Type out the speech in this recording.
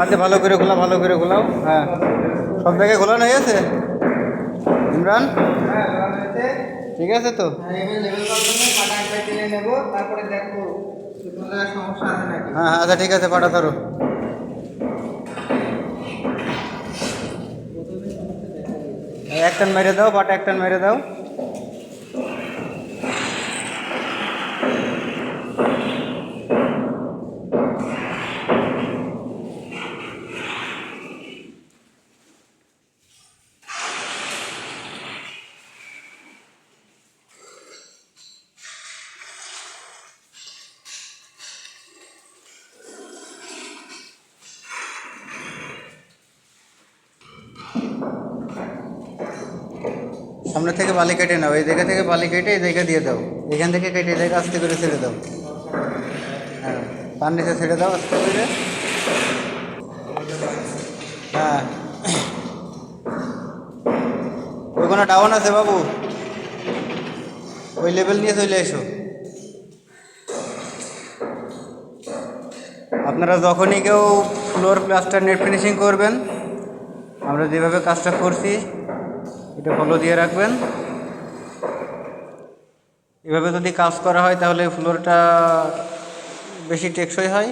আচ্ছা, ভালো করে খোলা, ভালো করে খোলাও। হ্যাঁ, সব জায়গায় খোলানো হয়ে গেছে ইমরান? ঠিক আছে তো? হ্যাঁ হ্যাঁ, আচ্ছা ঠিক আছে, পাটা ধরো। এক টান মেরে দাও, পাটা এক টান মেরে দাও। সামনে থেকে বালি কেটে নাও, এই জায়গা থেকে বালি কেটে এই জায়গা দিয়ে দাও। এখান থেকে কেটে এই জায়গা আস্তে করে ছেড়ে দাও। হ্যাঁ, পান নিচে ছেড়ে দাও আস্তে করে। হ্যাঁ, ওইখানে ডাউন আছে বাবু, ওই লেভেল নিয়ে চলে এসো। আপনারা যখনই কেউ ফ্লোর প্লাস্টার নেট ফিনিশিং করবেন, আমরা যেভাবে কাজটা করছি এটা ফলো দিয়ে রাখবেন। এভাবে যদি কাজ করা হয় তাহলে ফ্লোরটা বেশি টেকসই হয়।